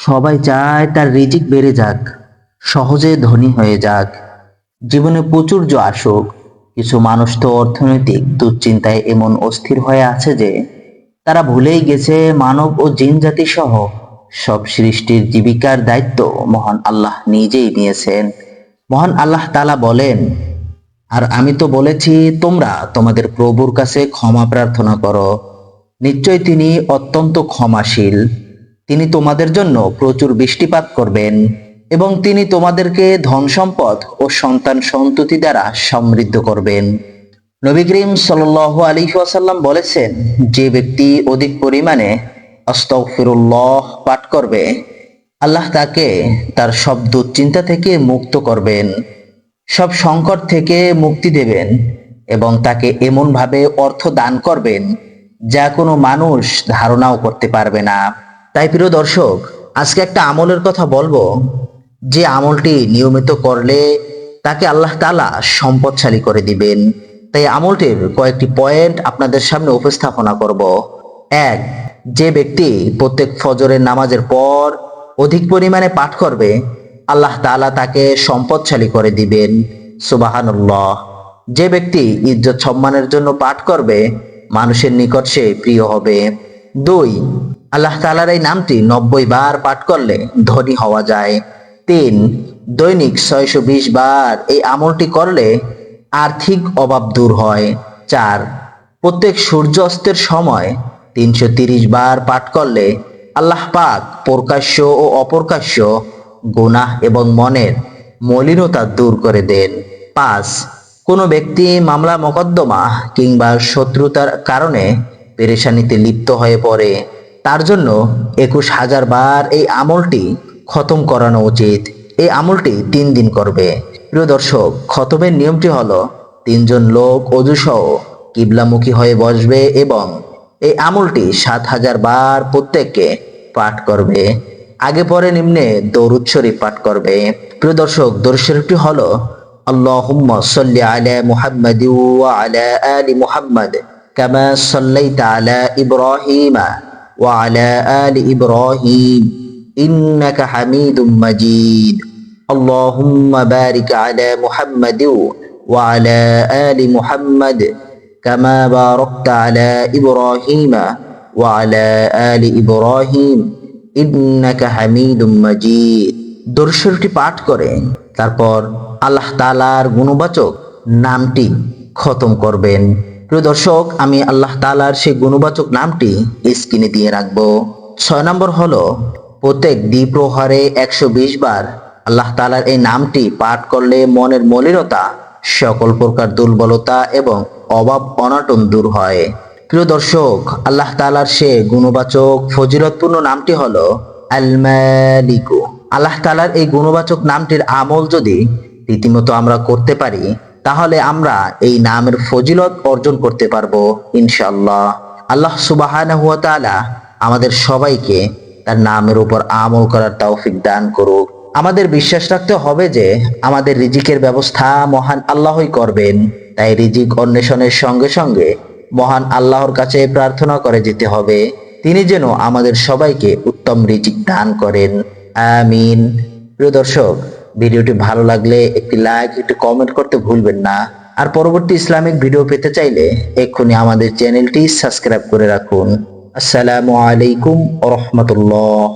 সবাই চায় তার রিজিক বেড়ে যাক, সহজে ধনী হয়ে যাক, জীবনে প্রাচুর্য আসুক। কিছু মানুষ তো অর্থনৈতিক দুশ্চিন্তায় এমন অস্থির হয়ে আছে যে তারা ভুলেই গেছে মানব ও জিন জাতি সহ সব সৃষ্টির জীবিকার দায়িত্ব মহান আল্লাহ নিজেই নিয়েছেন। মহান আল্লাহ তাআলা বলেন, আর আমি তো বলেছি তোমরা তোমাদের প্রভুর কাছে ক্ষমা প্রার্থনা করো, নিশ্চয় তিনি অত্যন্ত ক্ষমাশীল। তিনি তোমাদের জন্য প্রচুর বৃষ্টিপাত করবেন এবং তিনি তোমাদেরকে ধন সম্পদ ও সন্তান সন্ততি দ্বারা সমৃদ্ধ করবেন। নবী করিম সাল্লাল্লাহু আলাইহি ওয়াসাল্লাম বলেছেন, যে ব্যক্তি অধিক পরিমাণে আস্তাগফিরুল্লাহ পাঠ করবে, আল্লাহ তাকে তার সব দুশ্চিন্তা থেকে মুক্ত করবেন, সব সংকট থেকে মুক্তি দেবেন এবং তাকে এমনভাবে অর্থ দান করবেন যা কোনো মানুষ ধারণাও করতে পারবে না। তাই প্রিয় দর্শক, আজকে একটা আমলের কথা বলবো, যে আমলটি নিয়মিত করলে তাকে আল্লাহ তাআলা সম্পদশালী করে দিবেন। তাই আমলটির কয়েকটি পয়েন্ট আপনাদের সামনে উপস্থাপনা করব। এক, যে ব্যক্তি প্রত্যেক ফজরের নামাজের পর অধিক পরিমাণে পাঠ করবে, আল্লাহ তাআলা তাকে সম্পদশালী করে দিবেন। সুবহানাল্লাহ। যে ব্যক্তি ইজ্জত সম্মানের জন্য পাঠ করবে, মানুষের নিকট সে প্রিয় হবে। দুই, আল্লাহ তাআলার এই নামটি 90 বার পাঠ করলে ধনী হওয়া যায়। তিন, দৈনিক 620 বার এই আমলটি করলে আর্থিক অভাব দূর হয়। চার, প্রত্যেক সূর্য অস্তের সময় 330 বার পাঠ করলে আল্লাহ পাক প্রকাশ্য ও অপ্রকাশ্য গুনাহ এবং মনের মলিনতা দূর করে দেন। পাঁচ, কোনো ব্যক্তি মামলা মোকদ্দমা কিংবা শত্রুতার কারণে পেরেশানিতে লিপ্ত হয়ে পড়ে, তার জন্য 21,000 বার এই আমলটি খতম করানো উচিত। এই আমলটি 3 দিন করবে। প্রিয় দর্শক, খতমের নিয়মটি হলো 3 জন লোক অজুসহ কিবলামুখী হয়ে বসবে এবং এই আমলটি 7,000 বার প্রত্যেককে পাঠ করবে। আগে পরে নিম্নে দরুদ শরীফ পাঠ করবে। প্রিয় দর্শক, দরুদ শরীফটি হলো, আল্লাহুম্মা সাল্লি আলা মুহাম্মাদি ওয়া আলা আলি মুহাম্মাদ কামা সাল্লাইতা আলা ইব্রাহিমা ওয়া আলা আলি ইব্রাহিম ইন্নাকা হামিদুম মাজিদ। আল্লাহুম্মা বারিক আলা মুহাম্মাদি ওয়া আলা আলি মুহাম্মাদ কামা বারাকতা আলা ইব্রাহিমা ওয়া আলা আলি ইব্রাহিম ইন্নাকা হামিদুম মাজিদ। দরুদ শরীফটি পাঠ করে তারপর আল্লাহ তাআলার গুণবাচক নামটি খতম করবেন। প্রিয় দর্শক, আমি আল্লাহ তাআলার সেই গুণবাচক নামটি স্ক্রিনে দিয়ে রাখবো। 6 নম্বর হলো, প্রত্যেক দ্বিপ্রহরে 120 বার আল্লাহ তাআলার এই নামটি পাঠ করলে মনের মলিনতা, সকল প্রকার দুর্বলতা এবং অভাব অনটন দূর হয়। প্রিয় দর্শক, আল্লাহ তাআলার সে গুণবাচক ফজিলতপূর্ণ নামটি হলো আল মালিকু। আল্লাহ তাআলার এই গুণবাচক নামটির আমল যদি রীতিমতো আমরা করতে পারি, তাহলে আমরা এই নামের ফজিলত অর্জন করতে পারবো ইনশাআল্লাহ। আল্লাহ সুবহানাহু ওয়া তাআলা আমাদের সবাইকে তার নামের উপর আমল করার তৌফিক দান করুক। আমাদের বিশ্বাস রাখতে হবে যে আমাদের রিজিকের ব্যবস্থা মহান আল্লাহই করবেন। তাই রিজিক অন্বেষণের সঙ্গে সঙ্গে মহান আল্লাহর কাছে প্রার্থনা করে যেতে হবে, তিনি যেন আমাদের সবাইকে উত্তম রিজিক দান করেন। আমিন। প্রিয় দর্শক, ভিডিওটি ভালো লাগলে একটি লাইক, একটি কমেন্ট করতে ভুলবেন না। আর পরবর্তী ইসলামিক ভিডিও পেতে চাইলে এক্ষুনি আমাদের চ্যানেলটি সাবস্ক্রাইব করে রাখুন। আসসালামু আলাইকুম ওয়া রাহমাতুল্লাহ।